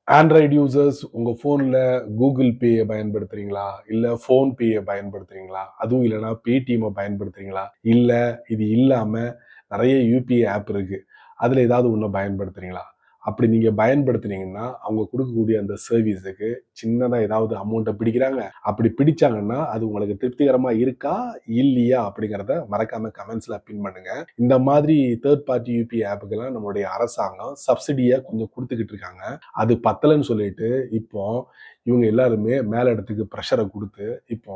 Android users உங்க ஃபோன்ல Google பேயை பயன்படுத்துறீங்களா? இல்ல ஃபோன் பேயை பயன்படுத்துறீங்களா? அதுவும் இல்லன்னா பேடிஎம்ம பயன்படுத்துறீங்களா? இல்ல இது இல்லாம நெறைய யுபிஐ ஆப் இருக்கு. அதுல ஏதாவது ஒண்ண பயன்படுத்துறீங்களா? அப்படி நீங்க பயன்படுத்துனீங்கன்னா, அவங்க குடுக்கக்கூடிய அந்த சர்வீஸுக்கு சின்னதா ஏதாவது அமௌண்ட்ட பிடிக்கிறாங்க. அப்படி பிடிச்சாங்கன்னா, அது உங்களுக்கு திருப்திகரமா இருக்கா? இல்லையா? அப்படிங்கிறத மறக்காம கமெண்ட்ஸ்ல பின் பண்ணுங்க. இந்த மாதிரி தேர்ட் பார்ட்டி யுபிஐ ஆப்புக்கெல்லாம் நம்மளுடைய அரசாங்கம் சப்சிடியா கொஞ்சம் குடுத்துக்கிட்டு இருக்காங்க. அது பத்தலன்னு சொல்லிட்டு, இப்போ இவங்க எல்லாருமே மேல இடத்துக்கு பிரஷர குடுத்து, இப்போ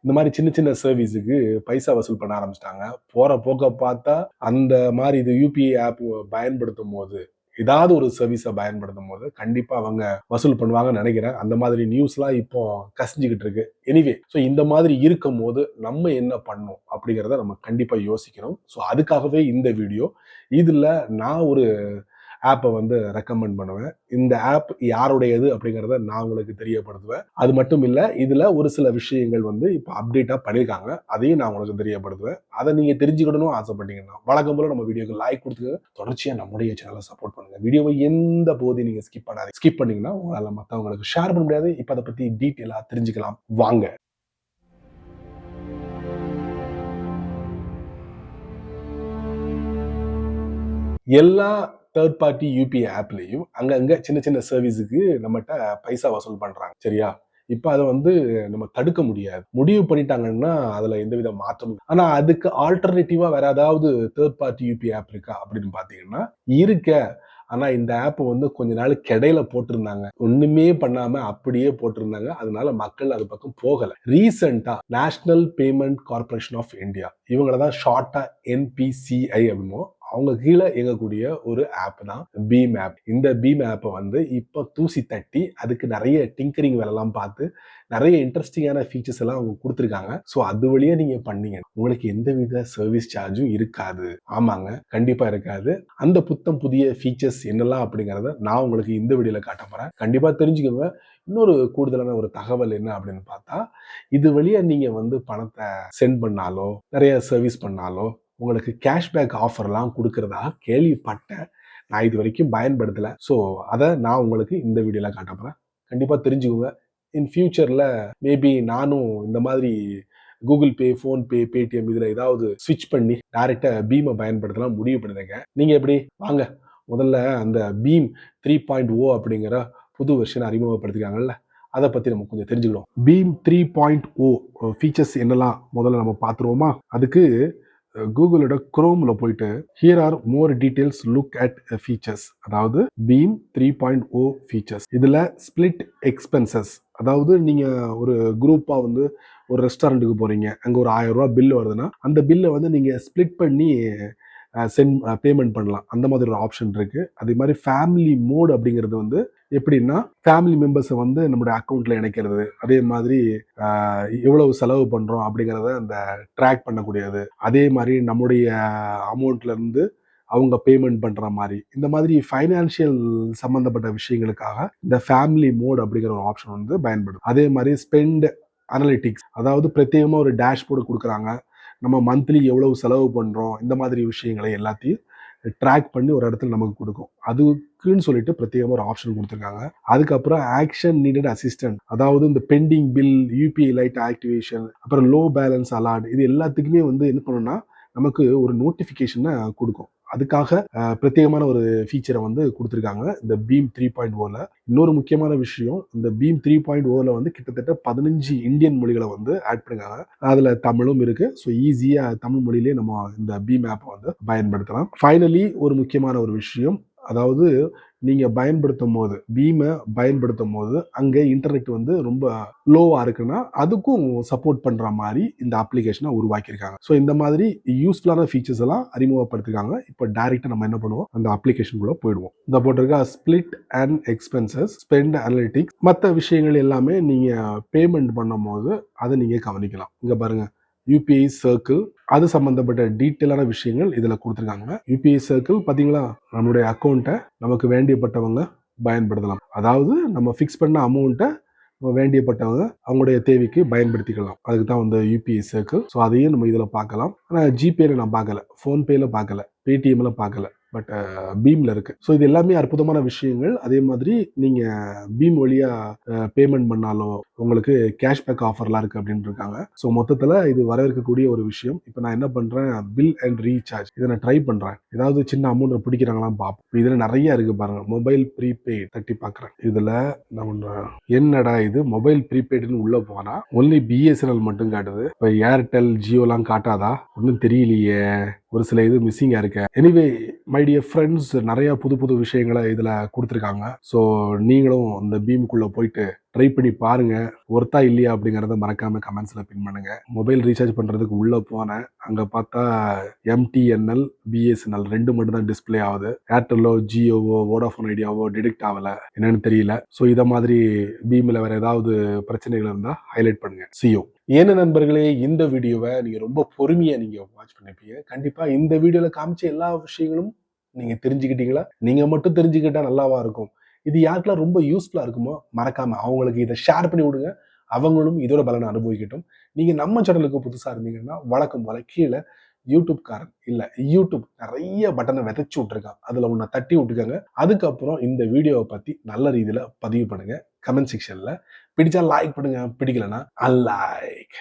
இந்த மாரி சின்ன சின்ன சர்வீஸுக்கு பைசா வசூல் பண்ண ஆரம்பிச்சுட்டாங்க. போற போக்க பார்த்தா, அந்த மாரி இது யுபிஐ ஆப் பயன்படுத்தும்போது, ஏதாவது ஒரு சர்வீஸ பயன்படுத்தும்போது, கண்டிப்பா அவங்க வசூல் பண்ணுவாங்கன்னு நெனைக்கிறேன். அந்த மாதிரி நியூஸ்லாம் இப்போ கசிஞ்சுகிட்டு இருக்கு. எனிவே, இந்த மாதிரி இருக்கும்போது, நம்ம என்ன பண்ணணும்? அப்படிங்கிறத நம்ம கண்டிப்பா யோசிக்கணும். அதுக்காகவே இந்த வீடியோ. இதுல நான் ஒரு ஆப்ப ரெக்கமெண்ட் பண்ணுவேன். இந்த ஆப் யாருடையது அப்படிங்கிறத நான் உங்களுக்கு தெரியப்படுத்துவேன். அது மட்டும் இல்ல, இதுல ஒரு சில விஷயங்கள் இப்ப அப்டேட்டா பண்ணியிருக்காங்க. அதையும் நான் உங்களுக்கு தெரியப்படுத்துவேன். அத நீங்க தெரிஞ்சுக்கணும்னு ஆசைப்பட்டீங்கன்னா, வழக்கம் போல நம்ம வீடியோக்கு லைக் குடுத்து தொடர்ச்சியா நம்முடைய சேனல சப்போர்ட் பண்ணுங்க. வீடியோவை எந்த பகுதியும் நீங்க ஸ்கிப் பண்ணாதீங்க. ஸ்கிப் பண்ணீங்கன்னா, உங்களால மத்தவங்களுக்கு ஷேர் பண்ண முடியாது. இப்ப அத பத்தி டீட்டெயிலா தெரிஞ்சுக்கலாம். வாங்க. எல்லா தேர்ட் பார்ட்டி யுபிஐ ஆப்லயும் அங்கங்க சின்ன சின்ன சர்வீஸுக்கு நம்மட்ட பைசா வசூல் பண்றாங்க. சரியா? இப்ப அத நம்ம தடுக்க முடியாது. முடிவு பண்ணிட்டாங்கன்னா, அதுல எந்தவித மாற்றமும் ஆனா அதுக்கு ஆல்டர்னேட்டிவா வேற ஏதாவது தேர்ட் பார்ட்டி யுபிஐ ஆப் இருக்கா அப்படின்னு பார்த்தீங்கன்னா, இருக்கு. ஆனா இந்த ஆப் கொஞ்ச நாளுக்கு இடையில போட்டிருந்தாங்க. ஒண்ணுமே பண்ணாம அப்படியே போட்டிருந்தாங்க. அதனால மக்கள் அது பக்கம் போகல. ரீசென்ட்டா national payment corporation of India இவங்கள தான் ஷார்ட்டா என்பிசிஐ அப்படிமோ அவங்க கீழ இயங்கக்கூடிய ஒரு ஆப் தான் பீம் ஆப். இந்த பீம் ஆப்ப இப்ப தூசி தட்டி அதுக்கு நெறைய டிங்கரிங் வேலைலாம் பார்த்து நெறைய இன்ட்ரஸ்டிங்கான ஃபீச்சர்ஸ் எல்லாம் அவங்க குடுத்திருக்காங்க. அது வழியா நீங்க பண்ணீங்க. உங்களுக்கு எந்தவித சர்வீஸ் சார்ஜும் இருக்காது. ஆமாங்க. கண்டிப்பா இருக்காது. அந்த புத்தம் புதிய ஃபீச்சர்ஸ் என்னலாம் அப்படிங்கிறத நான் உங்களுக்கு இந்த வீடியோல காட்டப் போறேன். கண்டிப்பா தெரிஞ்சுக்கோங்க. இன்னொரு கூடுதலான ஒரு தகவல் என்ன அப்படின்னு பார்த்தா, இது வழியா நீங்க பணத்த சென்ட் பண்ணாலோ, நெறைய சர்வீஸ் பண்ணாலோ, உங்களுக்கு கேஷ்பேக் ஆஃபர்லாம் குடுக்கிறதா கேள்விப்பட்டேன். நான் இதுவரைக்கும் பயன்படுத்தல. அத நான் உங்களுக்கு இந்த வீடியோல காட்டப் போறேன். கண்டிப்பா தெரிஞ்சுக்கோங்க. இன் ஃபியூச்சர்ல மேபி நானும் இந்த மாதிரி கூகுள் பே, ஃபோன் பே, பேடிஎம் இதுல ஏதாவது ஸ்விட்ச் பண்ணி டைரக்ட்டா பீம பயன்படுத்தலாம் முடிவு பண்ணிருக்கேன். நீங்க எப்படி? வாங்க. முதல்ல அந்த பீம் 3.0 அப்படிங்கிற புது வெர்ஷன அறிமுகப்படுத்திருக்காங்கல்ல, அத பத்தி நம்ம கொஞ்சம் தெரிஞ்சுக்கிடுவோம். பீம் 3.0 ஃபீச்சர்ஸ் என்னலாம் முதல்ல நம்ம பார்த்துருவோமா? அதுக்கு கூகுளோட குரோம்ல போயிட்டு here are more details look at features அதாவது பீம் 3.0 ஃபீச்சர்ஸ் இதுல ஸ்பிளிட் எக்ஸ்பென்சஸ் அதாவது நீங்க ஒரு குரூப்பா ஒரு ரெஸ்டாரண்ட்டுக்கு போறீங்க அங்க ஒரு 1000 ரூபாய் பில் வருதுன்னா அந்த பில்லை நீங்க ஸ்பிளிட் பண்ணி சென்ட் பேமெண்ட் பண்ணலாம் அந்த மாதிரி ஒரு ஆப்ஷன் இருக்கு அதே மாதிரி ஃபேமிலி மோட் அப்படிங்கிறது எப்படின்னா ஃபேமிலி மெம்பர்ஸை நம்மளுடைய அக்கௌண்ட்ல இணைக்கிறது அதே மாதிரி எவ்வளவு செலவு பண்றோம் அப்படிங்கிறத அந்த ட்ராக் பண்ணக்கூடியது அதே மாதிரி நம்முடைய அமௌண்ட்ல இருந்து அவங்க பேமெண்ட் பண்ற மாதிரி இந்த மாதிரி ஃபைனான்சியல் சம்பந்தப்பட்ட விஷயங்களுக்காக இந்த ஃபேமிலி மோட் அப்படிங்கிற ஒரு ஆப்ஷன் பயன்படும் அதே மாதிரி ஸ்பெண்ட் அனலிட்டிக்ஸ் அதாவது பிரத்யேகமா ஒரு டேஷ்போர்டு கொடுக்குறாங்க நம்ம மந்த்லி எவ்வளவு செலவு பண்றோம் இந்த மாதிரி விஷயங்களை எல்லாத்தையும் ட்ராக் பண்ணி ஒரு இடத்துல நமக்கு கொடுக்கும் அதுக்குன்னு சொல்லிட்டு பிரத்யேகமா ஒரு ஆப்ஷன் கொடுத்துருக்காங்க அதுக்கப்புறம் ஆக்ஷன் நீடட் அசிஸ்டன்ட் அதாவது இந்த pending bill UPI lite activation அப்புறம் லோ பேலன்ஸ் அலார்ட் இது எல்லாத்துக்குமே என்ன பண்ணணும்னா நமக்கு ஒரு நோட்டிபிகேஷனை கொடுக்கும் அதுக்காக பிரத்யேகமான ஒரு ஃபீச்சரை கொடுத்துருக்காங்க இந்த பீம் 3.0ல இன்னொரு முக்கியமான விஷயம் இந்த பீம் 3.0ல கிட்டத்தட்ட 15 இந்தியன் மொழிகளை ஆட் பண்ணிருக்காங்க அதுல தமிழும் இருக்கு ஸோ ஈஸியா தமிழ் மொழியிலேயே நம்ம இந்த பீம் ஆப்பை பயன்படுத்தலாம் ஃபைனலி ஒரு முக்கியமான ஒரு விஷயம் அதாவது நீங்க பயன்படுத்தும் போது அங்க இன்டர்நெட் ரொம்ப லோவா இருக்குன்னா அதுக்கும் சப்போர்ட் பண்ற மாதிரி இந்த அப்ளிகேஷனை உருவாக்கியிருக்காங்க ஸோ இந்த மாதிரி யூஸ்ஃபுல்லான ஃபீச்சர்ஸ் எல்லாம் அறிமுகப்படுத்திருக்காங்க இப்போ டைரக்டா நம்ம என்ன பண்ணுவோம் அந்த அப்ளிகேஷனுக்குள்ள போயிடுவோம் இந்த போட்டிருக்க split and expenses spend analytics மற்ற விஷயங்கள் எல்லாமே நீங்க பேமெண்ட் பண்ணும் போது அதை நீங்க கவனிக்கலாம் இங்க பாருங்க யூபிஐ சர்க்கிள் அது சம்பந்தப்பட்ட டீட்டெயிலான விஷயங்கள் இதுல கொடுத்துருக்காங்க யூபிஐ சர்க்கிள் பாத்தீங்களா நம்மளுடைய அக்கௌண்ட்டை நமக்கு வேண்டியப்பட்டவங்க பயன்படுத்தலாம் அதாவது நம்ம ஃபிக்ஸ் பண்ண அமௌண்ட்டை வேண்டியப்பட்டவங்க அவங்களுடைய தேவைக்கு பயன்படுத்திக்கலாம் அதுக்கு தான் யூபிஐ சர்க்கிள் ஸோ அதையும் நம்ம இதில் பார்க்கலாம் ஆனால் ஜிபேல நான் பார்க்கல ஃபோன்பேல பார்க்கல பேடிஎம்ல பார்க்கல பட் பீம்ல இருக்கு. ஸோ இது எல்லாமே அற்புதமான விஷயங்கள். அதே மாதிரி நீங்க பீம் வழியா பேமெண்ட் பண்ணாலோ உங்களுக்கு கேஷ்பேக் ஆஃபர்லாம் இருக்கு அப்படின்னு இருக்காங்க. ஸோ மொத்தத்துல இது வரவேற்கக்கூடிய ஒரு விஷயம். இப்போ நான் என்ன பண்றேன், பில் அண்ட் ரீசார்ஜ் இதை நான் ட்ரை பண்றேன். ஏதாவது சின்ன அமௌண்ட் பிடிக்கிறாங்களான்னு பார்ப்போம். இதுல நிறைய இருக்கு பாருங்க. மொபைல் ப்ரீபெய்ட் தட்டி பார்க்குறேன். இதுல நான் என்னடா இது மொபைல் ப்ரீபெய்டுன்னு உள்ள போனா ஒன்லி பிஎஸ்என்எல் மட்டும் காட்டுது. இப்போ ஏர்டெல் ஜியோலாம் காட்டாதா? ஒன்றும் தெரியலையே. ஒரு சில இது மிஸ்ஸிங்கா இருக்கு. எனிவே மை டியர் ஃப்ரெண்ட்ஸ், நிறைய புது புது விஷயங்களை இதுல கொடுத்துருக்காங்க. ஸோ நீங்களும் இந்த பீமுக்குள்ள போயிட்டு ட்ரை பண்ணி பாருங்க. ஒர்த்தா இல்லையா அப்படிங்கறத மறக்காம கமெண்ட்ஸ்ல பின் பண்ணுங்க. மொபைல் ரீசார்ஜ் பண்றதுக்கு உள்ள போனேன். அங்க பார்த்தா எம்டிஎன்எல் பிஎஸ்என்எல் ரெண்டு மட்டும் தான் டிஸ்பிளே ஆகுது. ஏர்டெல்லோ ஜியோவோ வோடாஃபோன் ஐடியாவோ டிடெக்ட் ஆகல. என்னன்னு தெரியல. ஸோ இத மாதிரி பீம்ல வேற ஏதாவது பிரச்சனைகள் இருந்தா ஹைலைட் பண்ணுங்க. See you. ஏன நண்பர்களே, இந்த வீடியோவை நீங்க ரொம்ப பொறுமையா நீங்க வாட்ச் பண்ணிருப்பீங்க. கண்டிப்பா இந்த வீடியோல காமிச்ச எல்லா விஷயங்களும் நீங்க தெரிஞ்சுக்கிட்டீங்களா? நீங்க மட்டும் தெரிஞ்சுக்கிட்டா நல்லாவா இருக்கும்? இது யாருக்கெல்லாம் ரொம்ப யூஸ்ஃபுல்லா இருக்குமோ மறக்காம அவங்களுக்கு இதை ஷேர் பண்ணி விடுங்க. அவங்களும் இதோட பலனை அனுபவிக்கட்டும். நீங்க நம்ம சேனலுக்கு புதுசா இருந்தீங்கன்னா வழக்கம் போல கீழே யூடியூப்காரன் இல்ல யூடியூப் நிறைய பட்டனை விதைச்சு விட்டுருக்கான். அதுல ஒன்ன தட்டி விட்டுக்கங்க. அதுக்கப்புறம் இந்த வீடியோவை பத்தி நல்ல ரீதியில பதிவு பண்ணுங்க கமெண்ட் செக்ஷன்ல. பிடிச்சா லைக் பண்ணுங்க, பிடிக்கலன்னா அன்லைக்.